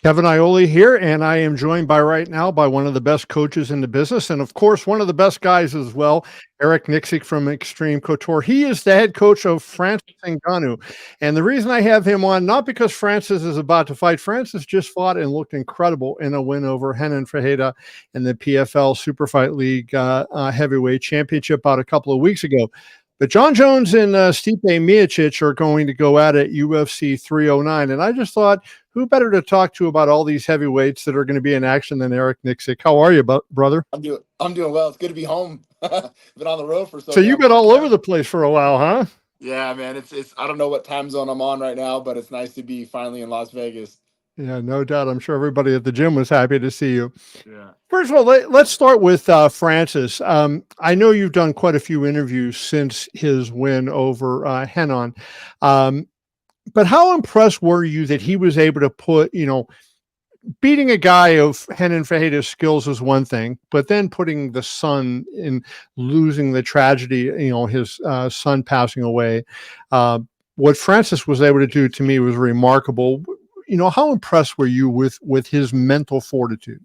Kevin Iole here, and I am joined right now by one of the best coaches in the business, and of course, one of the best guys as well, Eric Nicksick from Xtreme Couture. He is the head coach of Francis Ngannou, and the reason I have him on, not because Francis is about to fight. Francis just fought and looked incredible in a win over Renan Ferreira in the PFL Super Fight League Heavyweight Championship about a couple of weeks ago. But Jon Jones and Stipe Miocic are going to go at it UFC 309, and I just thought, who better to talk to about all these heavyweights that are going to be in action than Eric Nicksick? How are you, brother? I'm doing well. It's good to be home. Been on the road for So you've damn been long. all over the place for a while, huh? Yeah, man. It's I don't know what time zone I'm on right now, but it's nice to be finally in Las Vegas. Yeah, no doubt. I'm sure everybody at the gym was happy to see you. Yeah. First of all, let's start with Francis. I know you've done quite a few interviews since his win over Renan. But how impressed were you that he was able to put, beating a guy of Renan Ferreira's skills is one thing, but then putting the son in, losing the tragedy, his son passing away. What Francis was able to do to me was remarkable. How impressed were you with his mental fortitude?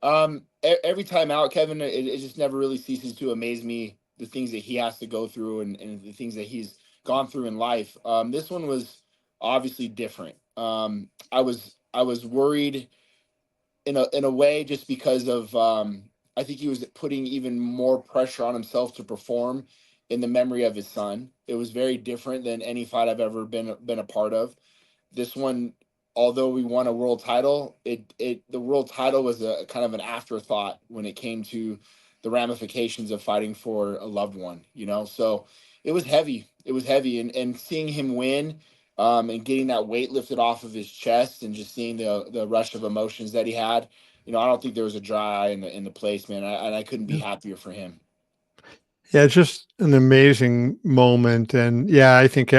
Every time out, Kevin, it just never really ceases to amaze me, the things that he has to go through and the things that he's gone through in life. This one was obviously different. I was worried in a way, just because of I think he was putting even more pressure on himself to perform in the memory of his son. It was very different than any fight I've ever been a part of. This one, although we won a world title, the world title was a kind of an afterthought when it came to the ramifications of fighting for a loved one, So it was heavy. It was heavy, and seeing him win, and getting that weight lifted off of his chest, and just seeing the rush of emotions that he had. I don't think there was a dry eye in the place, man. I couldn't be happier for him. Yeah, it's just an amazing moment, and yeah, I think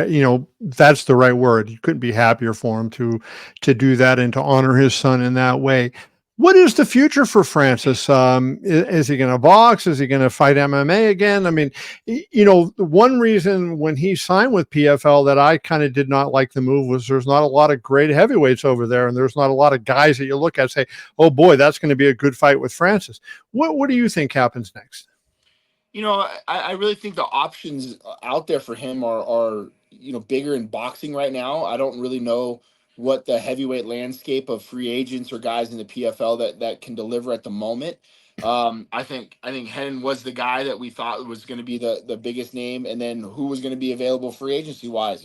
that's the right word. You couldn't be happier for him to do that and to honor his son in that way. What is the future for Francis? Is he going to box? Is he going to fight MMA again? I mean, the one reason when he signed with PFL that I kind of did not like the move was there's not a lot of great heavyweights over there, and there's not a lot of guys that you look at and say, "Oh boy, that's going to be a good fight with Francis." What do you think happens next? I really think the options out there for him are bigger in boxing right now. I don't really know what the heavyweight landscape of free agents or guys in the PFL that can deliver at the moment. I think Hen was the guy that we thought was going to be the biggest name, and then who was going to be available free agency wise.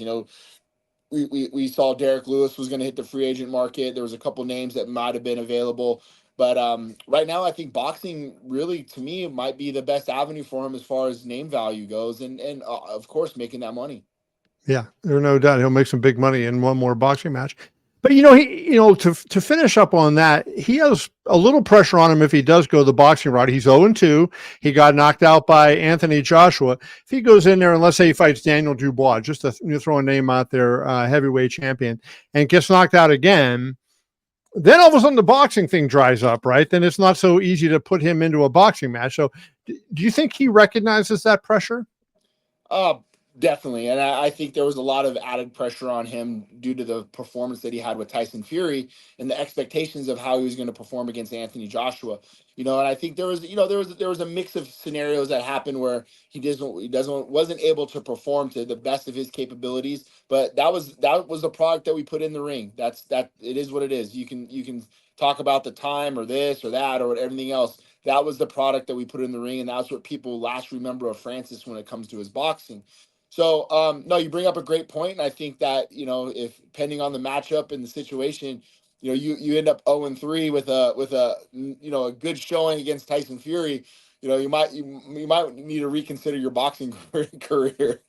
We saw Derek Lewis was going to hit the free agent market. There was a couple names that might have been available. But right now, I think boxing really, to me, might be the best avenue for him as far as name value goes, and of course, making that money. Yeah, there's no doubt he'll make some big money in one more boxing match. But to finish up on that, he has a little pressure on him if he does go the boxing route. He's 0-2. He got knocked out by Anthony Joshua. If he goes in there and let's say he fights Daniel Dubois, just to throw a name out there, heavyweight champion, and gets knocked out again, then all of a sudden the boxing thing dries up, right? Then it's not so easy to put him into a boxing match. So do you think he recognizes that pressure? Definitely. And I think there was a lot of added pressure on him due to the performance that he had with Tyson Fury and the expectations of how he was going to perform against Anthony Joshua. And I think there was a mix of scenarios that happened where wasn't able to perform to the best of his capabilities. But that was the product that we put in the ring. That it is what it is. You can talk about the time or this or that or everything else. That was the product that we put in the ring, and that's what people last remember of Francis when it comes to his boxing. So, no, you bring up a great point, and I think that if depending on the matchup and the situation, you end up 0-3 with a good showing against Tyson Fury. You might need to reconsider your boxing career.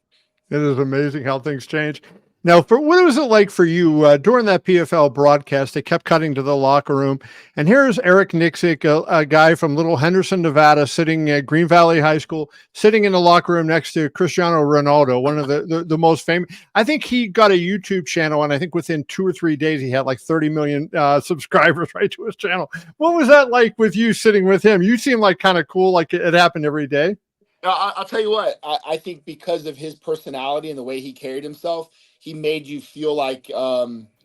It is amazing how things change. Now, what was it like for you during that PFL broadcast? They kept cutting to the locker room, and here's Eric Nicksick, a guy from Little Henderson, Nevada, sitting at Green Valley High School, sitting in the locker room next to Cristiano Ronaldo, one of the most famous. I think he got a YouTube channel, and I think within 2 or 3 days he had like 30 million subscribers right to his channel. What was that like with you sitting with him? You seem like kind of cool, like it happened every day. I'll tell you what, I think because of his personality and the way he carried himself, he made you feel like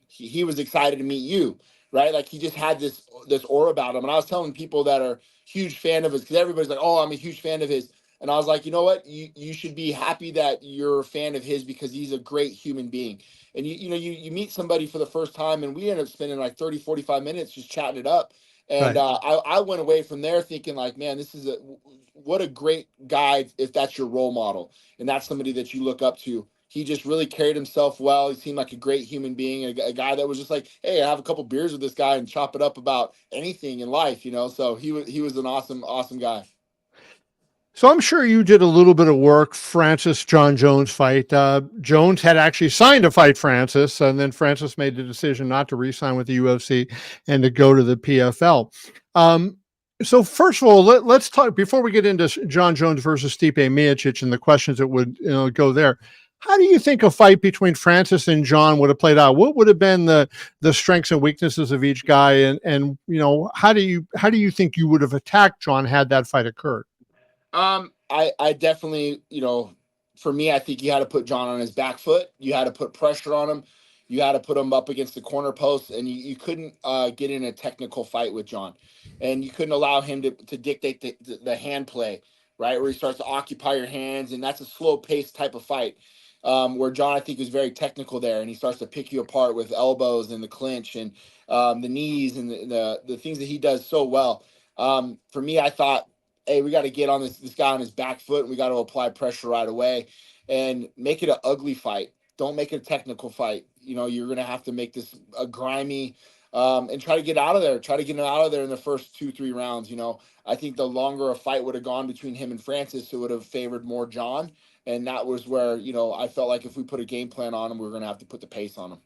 he was excited to meet you, right? Like he just had this aura about him. And I was telling people that are huge fan of his, because everybody's like, "Oh, I'm a huge fan of his," and I was like, you know what? You should be happy that you're a fan of his because he's a great human being. And you meet somebody for the first time, and we ended up spending like 30, 45 minutes just chatting it up. And Right. I went away from there thinking like, man, this is what a great guy if that's your role model and that's somebody that you look up to. He just really carried himself well. He seemed like a great human being, a guy that was just like, hey, I have a couple beers with this guy and chop it up about anything in life, you know. So he was an awesome guy. So I'm sure you did a little bit of work, Francis Jon Jones fight. Jones had actually signed to fight Francis, and then Francis made the decision not to re-sign with the UFC and to go to the PFL. Um, so first of all, let's talk before we get into Jon Jones versus Stipe Miocic and the questions that would go there. How do you think a fight between Francis and Jon would have played out? What would have been the strengths and weaknesses of each guy, and how do you think you would have attacked Jon had that fight occurred? I definitely, for me, I think you had to put Jon on his back foot. You had to put pressure on him. You had to put him up against the corner post, and you couldn't get in a technical fight with Jon, and you couldn't allow him to dictate the hand play, right? Where he starts to occupy your hands, and that's a slow paced type of fight. Where Jon, I think, is very technical there, and he starts to pick you apart with elbows and the clinch and the knees and the things that he does so well. For me, I thought, hey, we got to get on this guy on his back foot. And we got to apply pressure right away and make it an ugly fight. Don't make it a technical fight. You're going to have to make this a grimy and try to get out of there. Try to get him out of there in the first 2-3 rounds. I think the longer a fight would have gone between him and Francis, it would have favored more Jon. And that was where, I felt like if we put a game plan on him, we are going to have to put the pace on him.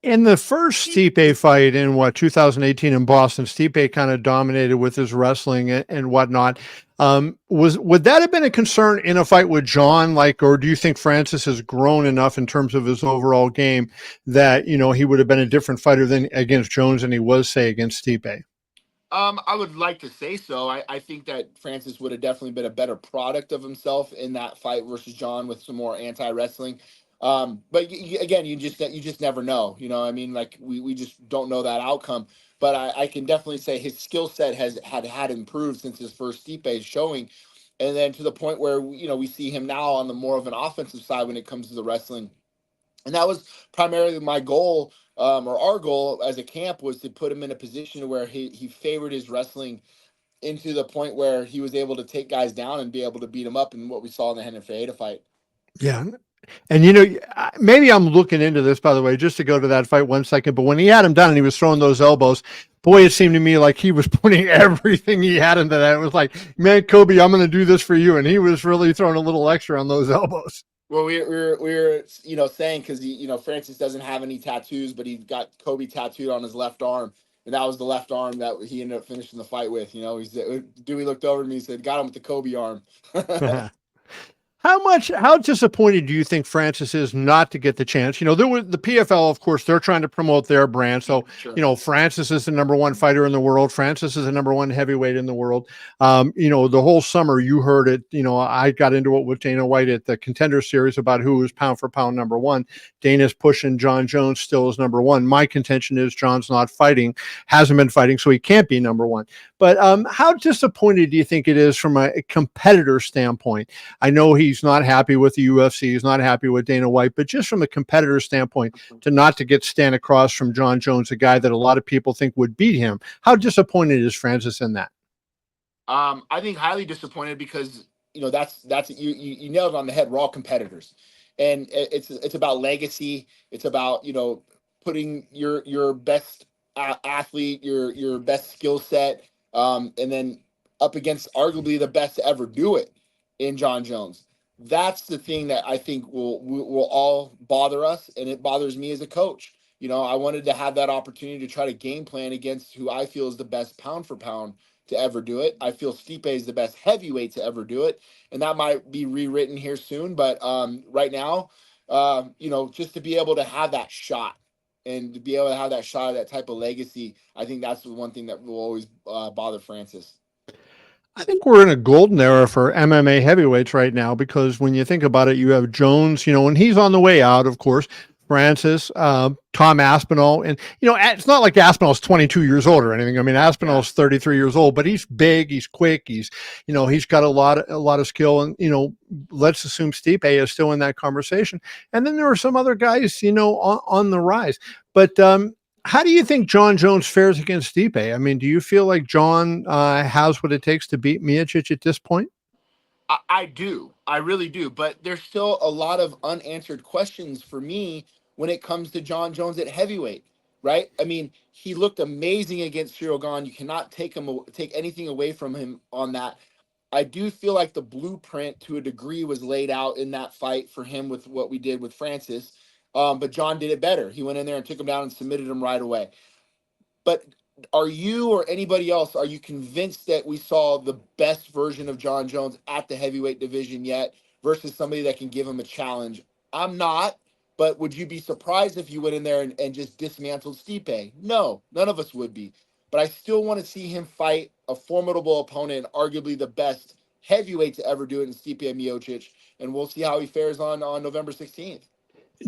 In the first Stipe fight in 2018 in Boston, Stipe kind of dominated with his wrestling and whatnot. Would that have been a concern in a fight with Jon? Or do you think Francis has grown enough in terms of his overall game that he would have been a different fighter than against Jones than he was, say, against Stipe? I would like to say so. I think that Francis would have definitely been a better product of himself in that fight versus Jon with some more anti-wrestling. But again, you just never know. I mean, like we just don't know that outcome. But I can definitely say his skill set had improved since his first Stipe showing, and then to the point where we see him now on the more of an offensive side when it comes to the wrestling. And that was primarily my goal, or our goal as a camp, was to put him in a position where he favored his wrestling into the point where he was able to take guys down and be able to beat them up, and what we saw in the Henry Fajeda fight. Yeah. And maybe I'm looking into this, by the way, just to go to that fight 1 second. But when he had him done and he was throwing those elbows, boy, it seemed to me like he was putting everything he had into that. It was like, man, Kobe, I'm going to do this for you, and he was really throwing a little extra on those elbows. Well, we were saying, because Francis doesn't have any tattoos, but he got Kobe tattooed on his left arm, and that was the left arm that he ended up finishing the fight with. Dewey looked over to me and said, "Got him with the Kobe arm." How disappointed do you think Francis is not to get the chance? There was the PFL, of course, they're trying to promote their brand. So, Sure. Francis is the number one fighter in the world. Francis is the number one heavyweight in the world. The whole summer you heard it. I got into it with Dana White at the Contender Series about who was pound for pound number one. Dana's pushing Jon Jones still as number one. My contention is Jon's not fighting, hasn't been fighting, so he can't be number one. But how disappointed do you think it is from a competitor standpoint? I know he's not happy with the UFC. He's not happy with Dana White, but just from a competitor standpoint, to get stand across from Jon Jones, a guy that a lot of people think would beat him. How disappointed is Francis in that? I think highly disappointed because that's you nailed it on the head. We're all competitors, and it's about legacy. It's about putting your best athlete, your best skill set, and then up against arguably the best to ever do it in Jon Jones. That's the thing that I think will all bother us, and it bothers me as a coach. I wanted to have that opportunity to try to game plan against who I feel is the best pound for pound to ever do it. I feel Stipe is the best heavyweight to ever do it, and that might be rewritten here soon. But right now, just to be able to have that shot and to be able to have that shot, that type of legacy, I think that's the one thing that will always bother Francis. I think we're in a golden era for MMA heavyweights right now because when you think about it, you have Jones, and he's on the way out, of course. Francis, Tom Aspinall, and it's not like Aspinall's 22 years old or anything. I mean, Aspinall's 33 years old, but he's big, he's quick, he's got a lot of skill, and let's assume Stipe is still in that conversation. And then there are some other guys, on the rise. But how do you think Jon Jones fares against Stipe? I mean, do you feel like Jon has what it takes to beat Miocic at this point? I do. I really do. But there's still a lot of unanswered questions for me when it comes to Jon Jones at heavyweight, right? I mean, he looked amazing against Ciryl. You cannot take anything away from him on that. I do feel like the blueprint to a degree was laid out in that fight for him with what we did with Francis. But Jon did it better. He went in there and took him down and submitted him right away. But are you or anybody else, are you convinced that we saw the best version of Jon Jones at the heavyweight division yet versus somebody that can give him a challenge? I'm not, but would you be surprised if you went in there and just dismantled Stipe? No, none of us would be. But I still want to see him fight a formidable opponent, arguably the best heavyweight to ever do it in Stipe Miocic, and we'll see how he fares on November 16th.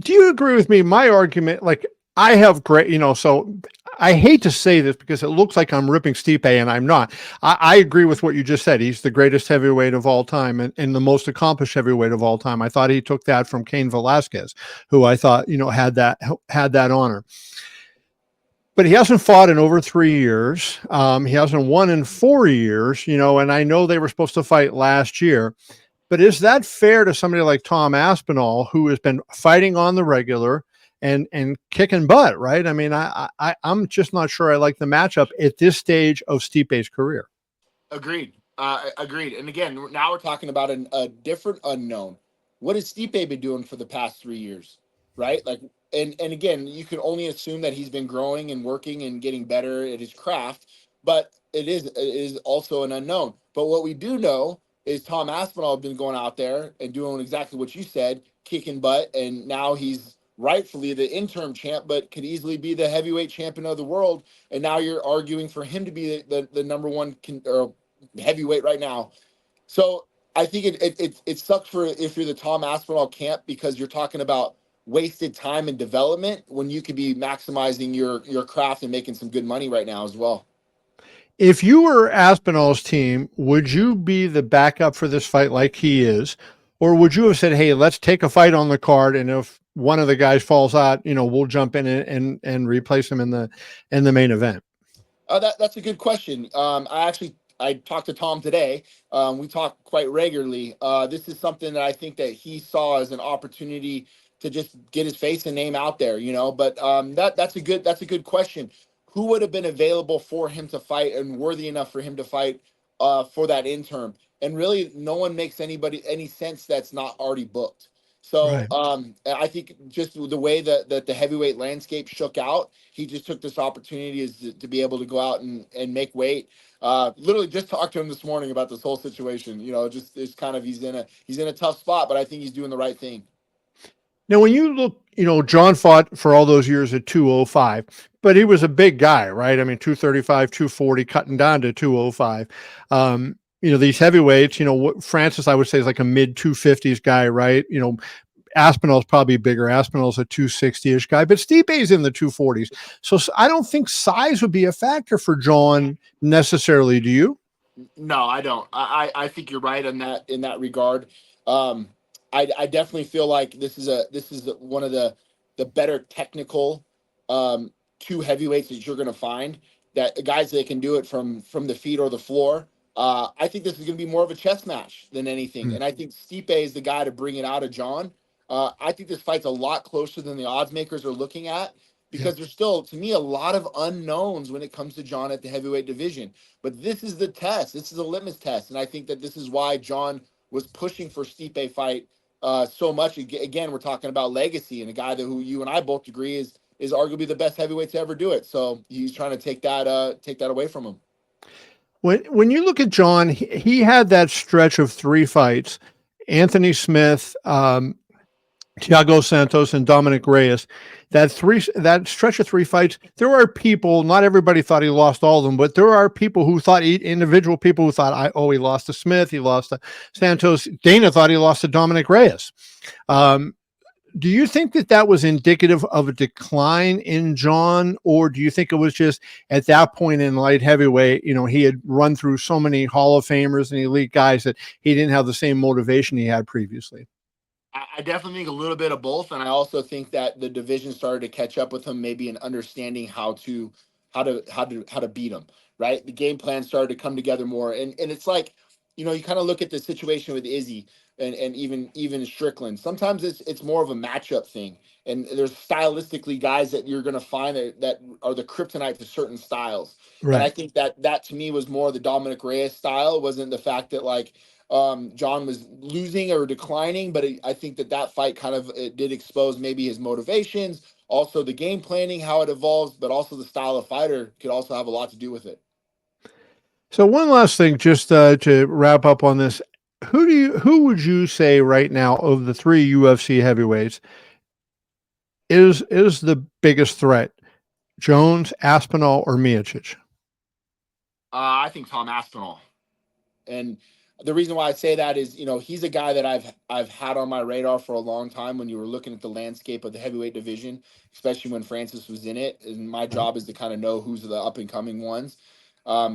Do you agree with me? My argument, like I have great, so I hate to say this because it looks like I'm ripping Stipe and I'm not. I agree with what you just said. He's the greatest heavyweight of all time and the most accomplished heavyweight of all time. I thought he took that from Cain Velasquez, who I thought, had that honor. But he hasn't fought in over 3 years. He hasn't won in 4 years, and I know they were supposed to fight last year. But is that fair to somebody like Tom Aspinall, who has been fighting on the regular and kicking butt, right? I mean, I'm just not sure I like the matchup at this stage of Stipe's career. Agreed. Agreed. And again, now we're talking about a different unknown. What has Stipe been doing for the past 3 years, right? Like, and again, you can only assume that he's been growing and working and getting better at his craft, but it is also an unknown. But what we do know is Tom Aspinall has been going out there and doing exactly what you said, kicking butt, and now he's rightfully the interim champ, but could easily be the heavyweight champion of the world. And now you're arguing for him to be the number one heavyweight right now. So I think it sucks for if you're the Tom Aspinall camp, because you're talking about wasted time and development when you could be maximizing your craft and making some good money right now as well. If you were Aspinall's team, would you be the backup for this fight like he is? Or would you have said, hey, let's take a fight on the card, and if one of the guys falls out, we'll jump in and replace him in the main event? That's a good question. I talked to Tom today. We talk quite regularly. This is something that I think that he saw as an opportunity to just get his face and name out there, But that's a good question. Who would have been available for him to fight and worthy enough for him to fight for that interim? And really, no one makes any sense that's not already booked. So Right. I think just the way that the heavyweight landscape shook out, he just took this opportunity to be able to go out and make weight. Literally just talked to him this morning about this whole situation. Just it's kind of he's in a tough spot, but I think he's doing the right thing. Now, when you look, Jon fought for all those years at 205, but he was a big guy, right? I mean, 235, 240, cutting down to 205. These heavyweights, Francis, I would say, is like a mid 250s guy, right? Aspinall's probably bigger. Aspinall's a 260-ish guy, but Stipe's in the 240s. So I don't think size would be a factor for Jon necessarily. Do you? No, I don't. I think you're right in that regard. I definitely feel like this is one of the better technical two heavyweights that you're going to find, that guys that can do it from the feet or the floor. I think this is going to be more of a chess match than anything, and I think Stipe is the guy to bring it out of Jon. I think this fight's a lot closer than the odds makers are looking at, because there's still, to me, a lot of unknowns when it comes to Jon at the heavyweight division. But this is the test. This is a litmus test, and I think that this is why Jon was pushing for Stipe fight so much. Again, we're talking about legacy and a guy who you and I both agree is arguably the best heavyweight to ever do it. So he's trying to take that away from him. When you look at Jon, he had that stretch of 3 fights: Anthony Smith, Thiago Santos, and Dominic Reyes. That stretch of 3 fights, there are people, not everybody thought he lost all of them, but there are people who thought, individual people who thought, he lost to Smith, he lost to Santos. Dana thought he lost to Dominic Reyes. do you think that that was indicative of a decline in Jon, or do you think it was just at that point in light heavyweight, he had run through so many Hall of Famers and elite guys that he didn't have the same motivation he had previously? I definitely think a little bit of both, and I also think that the division started to catch up with him, maybe in understanding how to beat him. Right, the game plan started to come together more, and it's like, you kind of look at the situation with Izzy and even Strickland. Sometimes it's more of a matchup thing, and there's stylistically guys that you're going to find that are the kryptonite to certain styles. And I Right. think that to me was more the Dominic Reyes style. It wasn't the fact that like Jon was losing or declining, but I think that fight kind of it did expose maybe his motivations, also the game planning, how it evolves, but also the style of fighter could also have a lot to do with it. So one last thing, just to wrap up on this, who would you say right now of the three UFC heavyweights is the biggest threat? Jones, Aspinall, or Miocic? I think Tom Aspinall. And the reason why I say that is, he's a guy that I've had on my radar for a long time. When you were looking at the landscape of the heavyweight division, especially when Francis was in it, and my job is to kind of know who's the up and coming ones.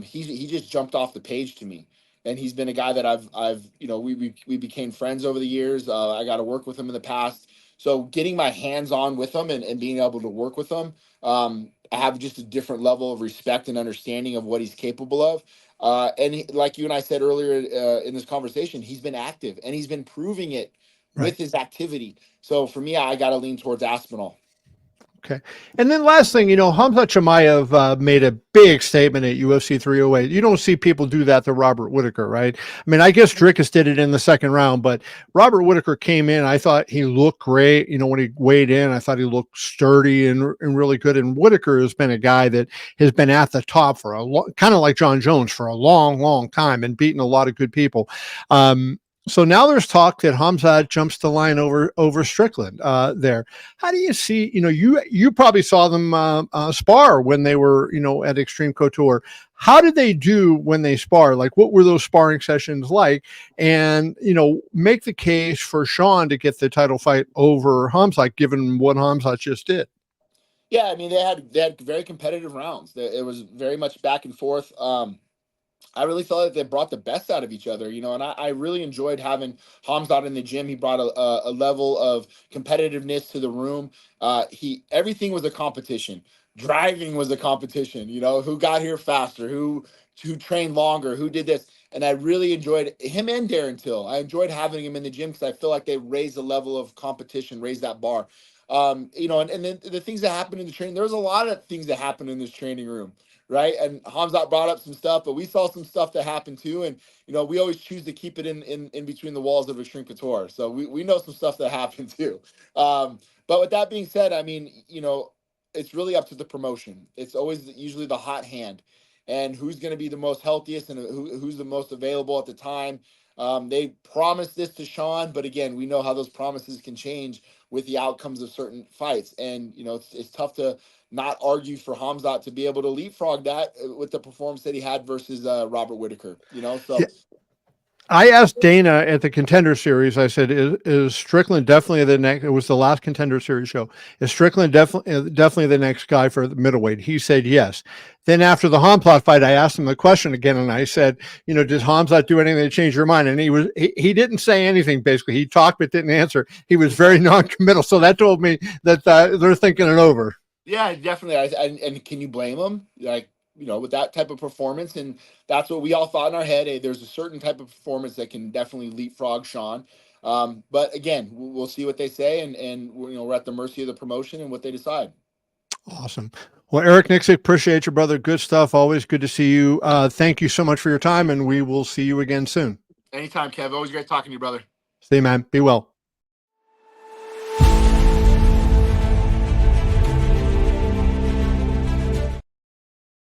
He just jumped off the page to me, and he's been a guy that I've we became friends over the years. I got to work with him in the past, so getting my hands on with him and being able to work with him, I have just a different level of respect and understanding of what he's capable of. Like you and I said earlier in this conversation, he's been active and he's been proving it Right. with his activity. So for me, I got to lean towards Aspinall. Okay. And then last thing, Hamza Chimaev made a big statement at UFC 308. You don't see people do that to Robert Whitaker, right? I mean, I guess Drickus did it in the second round, but Robert Whitaker came in. I thought he looked great. When he weighed in, I thought he looked sturdy and really good. And Whitaker has been a guy that has been at the top for kind of like Jon Jones for a long, long time and beaten a lot of good people. So now there's talk that Hamzat jumps the line over Strickland there. How do you see? You probably saw them spar when they were at Xtreme Couture. How did they do when they spar? Like, what were those sparring sessions like? And make the case for Sean to get the title fight over Hamzat, given what Hamzat just did. Yeah, I mean they had very competitive rounds. It was very much back and forth. I really felt that they brought the best out of each other, and I really enjoyed having Hamzat in the gym. He brought a level of competitiveness to the room. Everything was a competition. Driving was a competition. Who got here faster, who trained longer, who did this, and I really enjoyed him and Darren Till. I enjoyed having him in the gym because I feel like they raised the level of competition, raised that bar. And then the things that happened in the training. There was a lot of things that happened in this training room, right? And Hamzat brought up some stuff, but we saw some stuff that happened too. And we always choose to keep it in between the walls of Extreme Couture. So we know some stuff that happened too. But with that being said, I mean, it's really up to the promotion. It's always usually the hot hand, and who's going to be the most healthiest and who's the most available at the time. They promised this to Sean, but again, we know how those promises can change with the outcomes of certain fights, and it's tough to not argue for Hamzat to be able to leapfrog that with the performance that he had versus Robert Whitaker. So Yeah. I asked Dana at the Contender Series. I said, "Is Strickland definitely the next?" It was the last Contender Series show. Is Strickland definitely the next guy for the middleweight? He said yes. Then after the Hamzat fight, I asked him the question again, and I said, "Did Hamzat do anything to change your mind?" And he didn't say anything. Basically, he talked but didn't answer. He was very non-committal. So that told me that they're thinking it over. yeah, definitely. And can you blame him? Like, with that type of performance, and that's what we all thought in our head. Hey, there's a certain type of performance that can definitely leapfrog Sean. But again, we'll see what they say, and we're at the mercy of the promotion and what they decide. Awesome. Well, Eric Nicksick, appreciate you, brother. Good stuff. Always good to see you. Thank you so much for your time, and we will see you again soon. Anytime, Kev. Always great talking to you, brother. See you, man. Be well.